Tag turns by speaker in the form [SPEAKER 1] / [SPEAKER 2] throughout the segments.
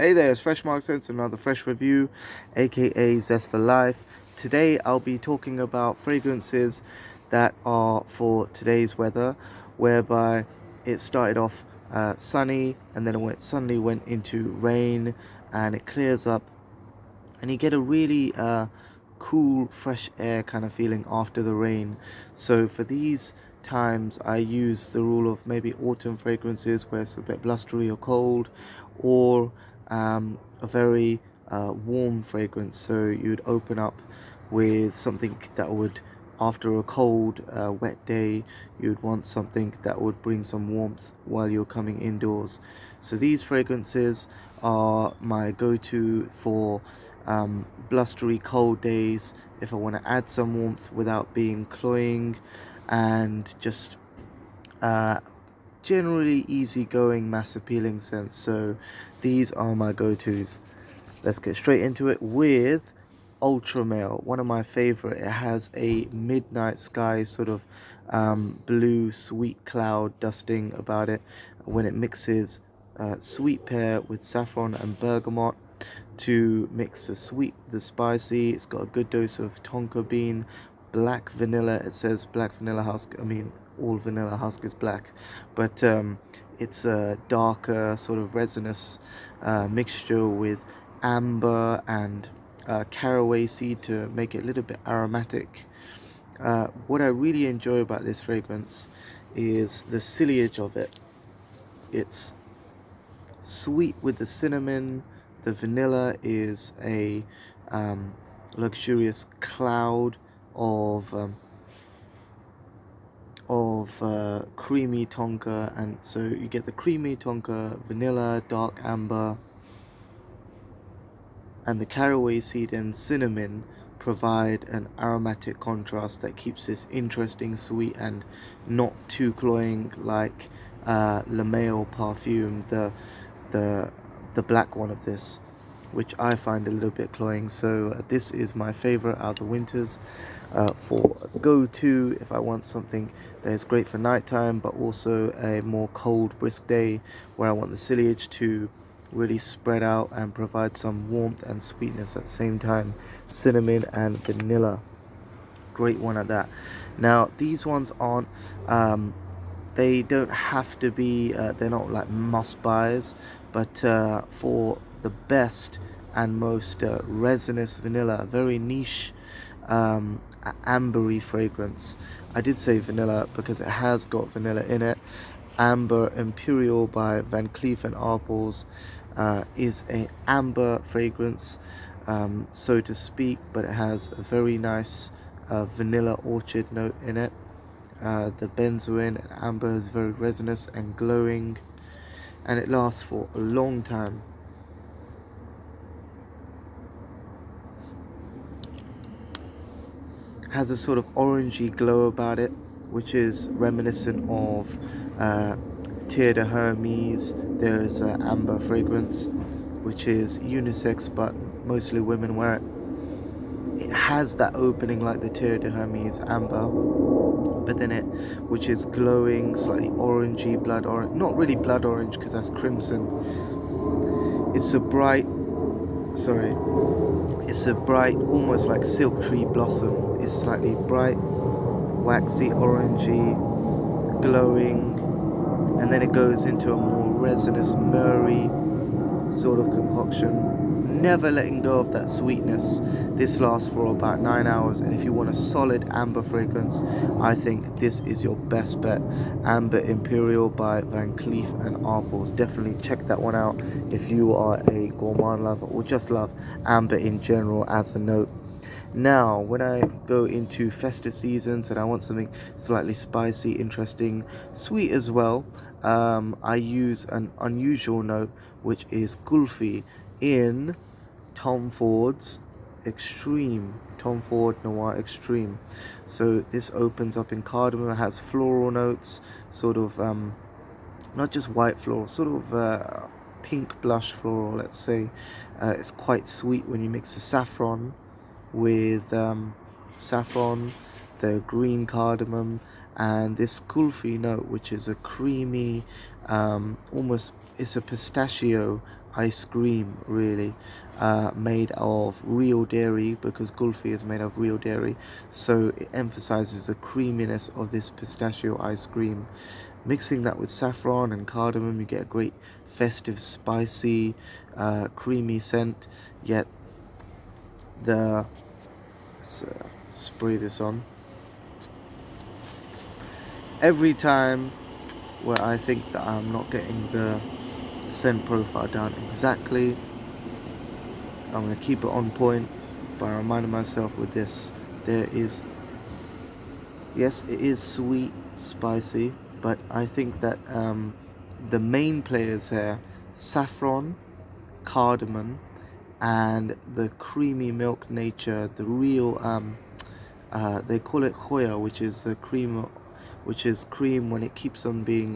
[SPEAKER 1] Hey there, it's Fresh Mark Sense, another fresh review, aka Zest for Life. Today I'll be talking about fragrances that are for today's weather, whereby it started off sunny and then suddenly went into rain and it clears up and you get a really cool, fresh air kind of feeling after the rain. So for these times, I use the rule of maybe autumn fragrances where it's a bit blustery or cold, or a very warm fragrance. So you'd open up with something that would, after a cold, wet day, you'd want something that would bring some warmth while you're coming indoors. So these fragrances are my go-to for blustery cold days, if I want to add some warmth without being cloying, and just uh, generally easygoing, mass appealing scents. So these are my go-tos. Let's get straight into it with Ultra Male, one of my favorite. It has a midnight sky sort of blue sweet cloud dusting about it when it mixes sweet pear with saffron and bergamot to mix the sweet with the spicy. It's got a good dose of tonka bean, black vanilla. It says black vanilla husk. I mean, all vanilla husk is black, but it's a darker sort of resinous mixture with amber and caraway seed to make it a little bit aromatic. What I really enjoy about this fragrance is the ciliage of it. It's sweet with the cinnamon. The vanilla is a luxurious cloud of creamy tonka, and so you get the creamy tonka, vanilla, dark amber, and the caraway seed and cinnamon provide an aromatic contrast that keeps this interesting sweet and not too cloying like Le Male perfume, the black one of this, which I find a little bit cloying. So this is my favorite out of the winters for go-to if I want something that is great for nighttime, but also a more cold, brisk day where I want the ciliage to really spread out and provide some warmth and sweetness at the same time. Cinnamon and vanilla, great one at that. Now these ones aren't they don't have to be they're not like must buys, but for the best and most resinous vanilla, very niche ambery fragrance. I did say vanilla because it has got vanilla in it. Amber Imperial by Van Cleef and Arpels is a amber fragrance, so to speak, but it has a very nice vanilla orchard note in it. The benzoin and amber is very resinous and glowing, and it lasts for a long time. Has a sort of orangey glow about it, which is reminiscent of Tear de Hermes. There is an amber fragrance, which is unisex, but mostly women wear it. It has that opening like the Tear de Hermes amber, but then which is glowing, slightly orangey, blood orange. Not really blood orange because that's crimson. It's a bright, almost like silk tree blossom. It's slightly bright, waxy, orangey, glowing, and then it goes into a more resinous, myrrhy sort of concoction. Never letting go of that sweetness. This lasts for about 9 hours, and if you want a solid amber fragrance, I think this is your best bet. Amber Imperial by Van Cleef and Arpels. Definitely check that one out if you are a gourmand lover or just love amber in general as a note. Now, when I go into festive seasons and I want something slightly spicy, interesting, sweet as well, I use an unusual note, which is Kulfi in Tom Ford's Extreme. Tom Ford Noir Extreme. So this opens up in cardamom. It has floral notes, sort of not just white floral, sort of pink blush floral, let's say. It's quite sweet when you mix the saffron with the green cardamom, and this kulfi note, which is a creamy, almost, it's a pistachio ice cream, really, made of real dairy, because Gulfi is made of real dairy, so it emphasizes the creaminess of this pistachio ice cream. Mixing that with saffron and cardamom, you get a great festive, spicy, creamy scent. Yet the let's spray this on. Every time where I think that I'm not getting the scent profile down exactly, I'm going to keep it on point by reminding myself with this. There is, yes, it is sweet, spicy, but I think that the main players here, saffron, cardamom, and the creamy milk nature, the real they call it Hoya, which is the cream, which is cream when it keeps on being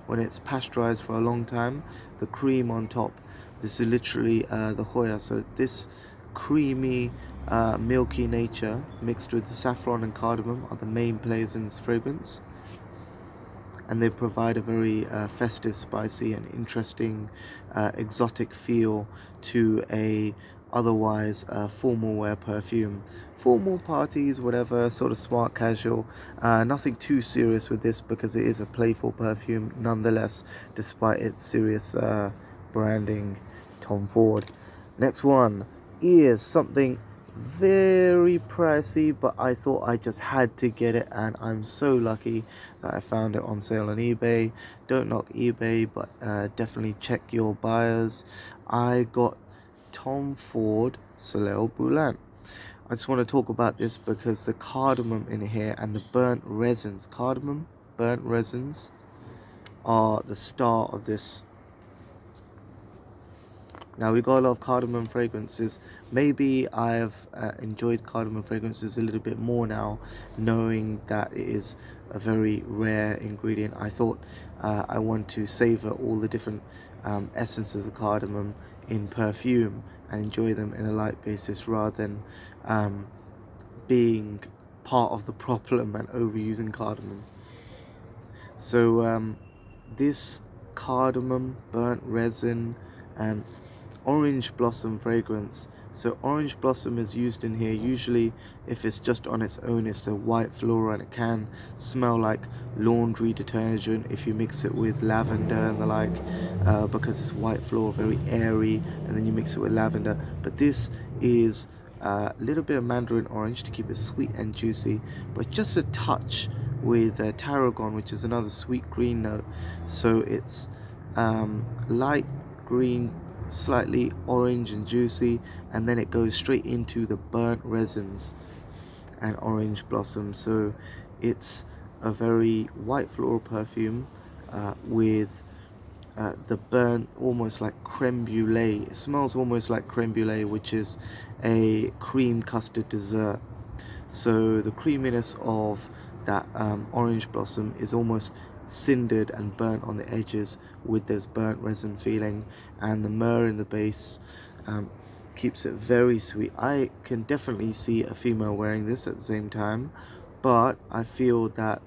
[SPEAKER 1] when it's pasteurized for a long time. The cream on top. This is literally the Hoya. So this creamy, milky nature mixed with the saffron and cardamom are the main players in this fragrance, and they provide a very festive, spicy, and interesting, exotic feel to a otherwise formal wear perfume. Formal parties, whatever, sort of smart casual. Nothing too serious with this because it is a playful perfume nonetheless, despite its serious branding. Tom Ford. Next one is something very pricey, but I thought I just had to get it, and I'm so lucky that I found it on sale on eBay. Don't knock eBay, but definitely check your buyers. I got Tom Ford Soleil Brûlant. I just want to talk about this because the cardamom in here and the burnt resins, cardamom, burnt resins, are the star of this. Now, we got a lot of cardamom fragrances. Maybe I've enjoyed cardamom fragrances a little bit more now, knowing that it is a very rare ingredient. I thought I want to savor all the different essences of cardamom in perfume and enjoy them in a light basis, rather than being part of the problem and overusing cardamom. So this cardamom, burnt resin, and orange blossom fragrance. So orange blossom is used in here. Usually if it's just on its own, it's a white floral, and it can smell like laundry detergent if you mix it with lavender and the like, because it's white floral, very airy, and then you mix it with lavender. But this is a little bit of mandarin orange to keep it sweet and juicy, but just a touch with tarragon, which is another sweet green note. So it's light green, slightly orange and juicy, and then it goes straight into the burnt resins and orange blossom. So it's a very white floral perfume with the burnt, almost like creme brulee. It smells almost like creme brulee, which is a cream custard dessert. So the creaminess of that orange blossom is almost cindered and burnt on the edges with this burnt resin feeling, and the myrrh in the base keeps it very sweet. I can definitely see a female wearing this at the same time, but I feel that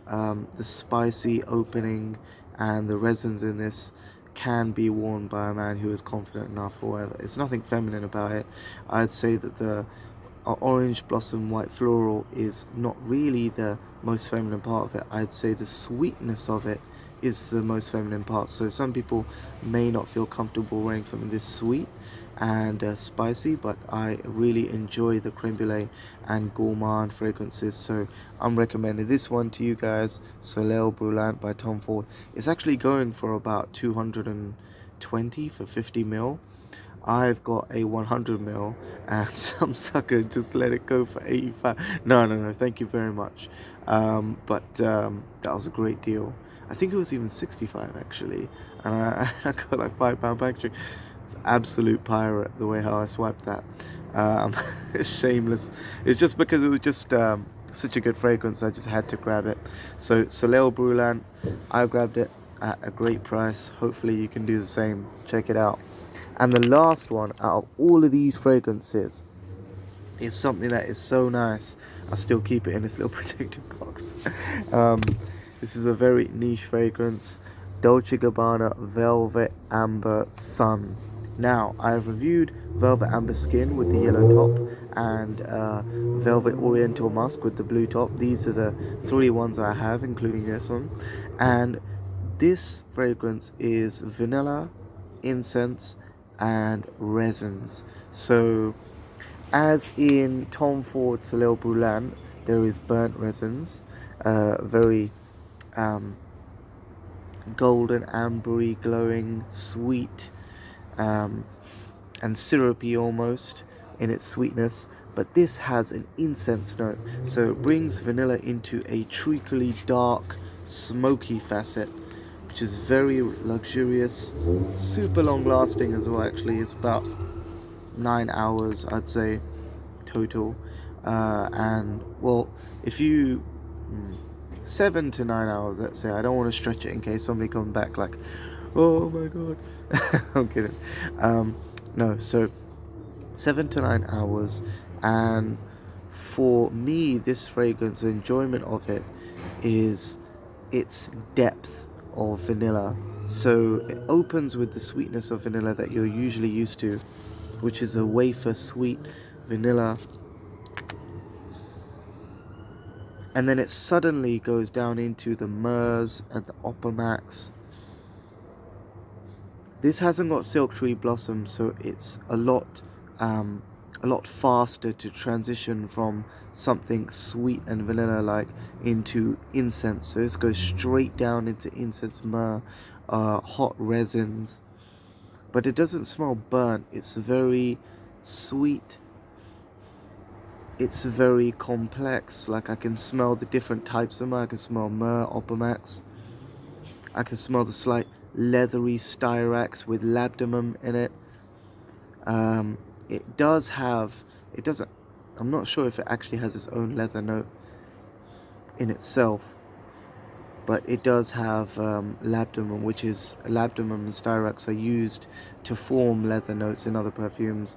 [SPEAKER 1] the spicy opening and the resins in this can be worn by a man who is confident enough or whatever. It's nothing feminine about it. I'd say that the orange blossom white floral is not really the most feminine part of it. I'd say the sweetness of it is the most feminine part. So some people may not feel comfortable wearing something this sweet and spicy, but I really enjoy the creme brulee and gourmand fragrances, so I'm recommending this one to you guys. Soleil Brûlant by Tom Ford. It's actually going for about 220 for 50 ml. I've got a 100 ml, and some sucker just let it go for 85. No, thank you very much. But that was a great deal. I think it was even 65 actually, and I got like £5 packaging. It's absolute pirate the way how I swiped that. It's shameless. It's just because it was just such a good fragrance, I just had to grab it. So Soleil Brûlant, I grabbed it at a great price. Hopefully you can do the same. Check it out. And the last one out of all of these fragrances is something that is so nice. I'll still keep it in this little protective box. This is a very niche fragrance. Dolce&Gabbana Velvet Amber Sun. Now, I've reviewed Velvet Amber Skin with the yellow top and Velvet Oriental Musk with the blue top. These are the three ones I have, including this one. And this fragrance is vanilla, incense, and resins. So, as in Tom Ford Soleil Brûlant, there is burnt resins, very golden, ambery, glowing, sweet, and syrupy almost in its sweetness. But this has an incense note, so it brings vanilla into a treacly, dark, smoky facet, which is very luxurious, super long lasting as well. Actually, it's about 9 hours, I'd say, total. And well, if you 7 to 9 hours, let's say. I don't want to stretch it in case somebody comes back like, oh my god. I'm kidding. No, so 7 to 9 hours. And for me, this fragrance, the enjoyment of it is its depth of vanilla. So it opens with the sweetness of vanilla that you're usually used to, which is a wafer sweet vanilla. And then it suddenly goes down into the myrrhs and the opalmax. This hasn't got silk tree blossom, so it's a lot faster to transition from something sweet and vanilla-like into incense. So this goes straight down into incense, myrrh, hot resins. But it doesn't smell burnt. It's very sweet. It's very complex. Like, I can smell the different types of myrrh. I can smell myrrh, opalmax. I can smell the slight leathery styrax with labdanum in it. It does have, it doesn't, I'm not sure if it actually has its own leather note in itself, but it does have labdanum, which is, labdanum and styrax are used to form leather notes in other perfumes.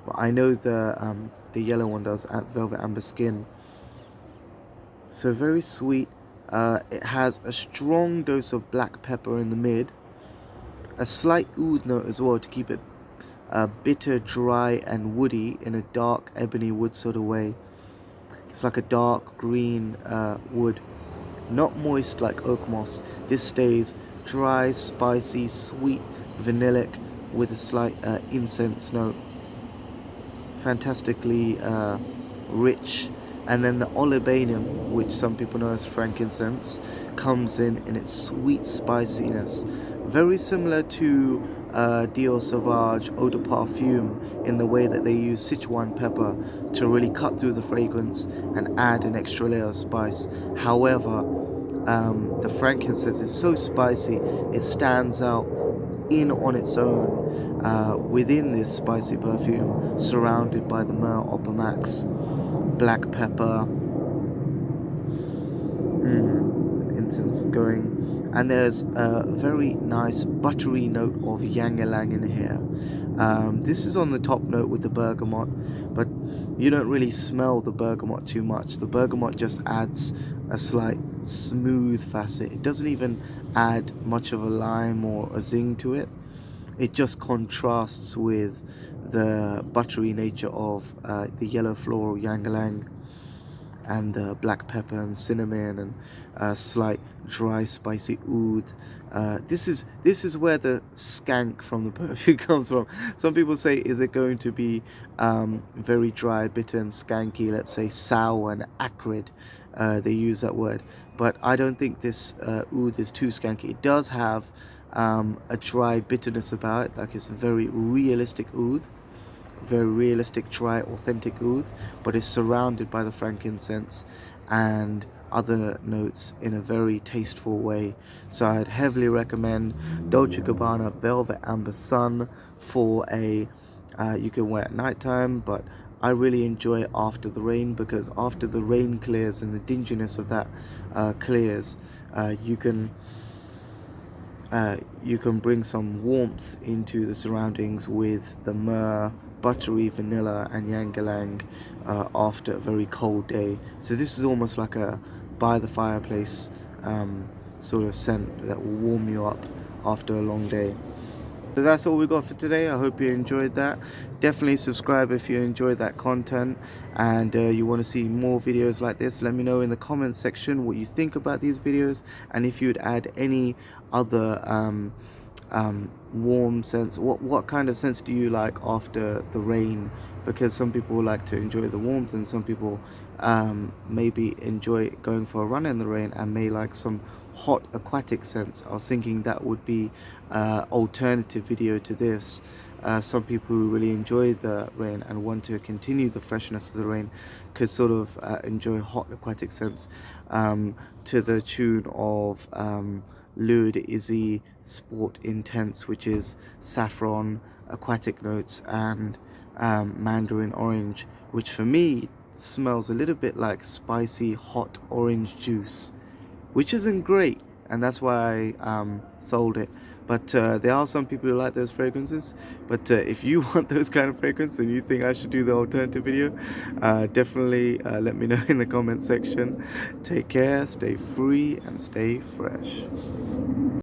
[SPEAKER 1] But I know the yellow one does at Velvet Amber Skin. So very sweet. It has a strong dose of black pepper in the mid, a slight oud note as well to keep it bitter, dry, and woody in a dark ebony wood sort of way. It's like a dark green wood, not moist like oak moss. This stays dry, spicy, sweet, vanillic with a slight incense note. Fantastically rich. And then the olibanum, which some people know as frankincense, comes in its sweet spiciness, very similar to Dior Sauvage Eau de Parfum in the way that they use Sichuan pepper to really cut through the fragrance and add an extra layer of spice. However, the frankincense is so spicy, it stands out in on its own within this spicy perfume, surrounded by the myrrh, opalmax, black pepper, incense going, and there's a very nice buttery note of ylang-ylang in here. This is on the top note with the bergamot, but you don't really smell the bergamot too much. The bergamot just adds a slight smooth facet. It doesn't even add much of a lime or a zing to it. It just contrasts with the buttery nature of the yellow floral ylang-ylang and the black pepper and cinnamon and slight dry spicy oud. This is where the skank from the perfume comes from. Some people say, is it going to be very dry, bitter and skanky, let's say sour and acrid? They use that word, but I don't think this oud is too skanky. It does have a dry bitterness about it, like it's a very realistic oud, very realistic, dry, authentic oud, but it's surrounded by the frankincense and other notes in a very tasteful way. So I'd heavily recommend Dolce&Gabbana Velvet Amber Sun for a you can wear at nighttime, but I really enjoy it after the rain, because after the rain clears and the dinginess of that clears, you can bring some warmth into the surroundings with the myrrh, buttery vanilla and ylang-ylang after a very cold day. So this is almost like a by the fireplace sort of scent that will warm you up after a long day. So that's all we got for today. I hope you enjoyed that. Definitely subscribe if you enjoyed that content and you want to see more videos like this. Let me know in the comments section what you think about these videos, and if you'd add any other warm scents. What kind of scents do you like after the rain? Because some people like to enjoy the warmth, and some people maybe enjoy going for a run in the rain and may like some hot aquatic scents. I was thinking that would be alternative video to this. Some people who really enjoy the rain and want to continue the freshness of the rain could sort of enjoy hot aquatic scents to the tune of Lude Izzy Sport Intense, which is saffron, aquatic notes, and mandarin orange, which for me smells a little bit like spicy hot orange juice, which isn't great, and that's why I sold it. But there are some people who like those fragrances. But if you want those kind of fragrances and you think I should do the alternative video, definitely let me know in the comment section. Take care, stay free, and stay fresh.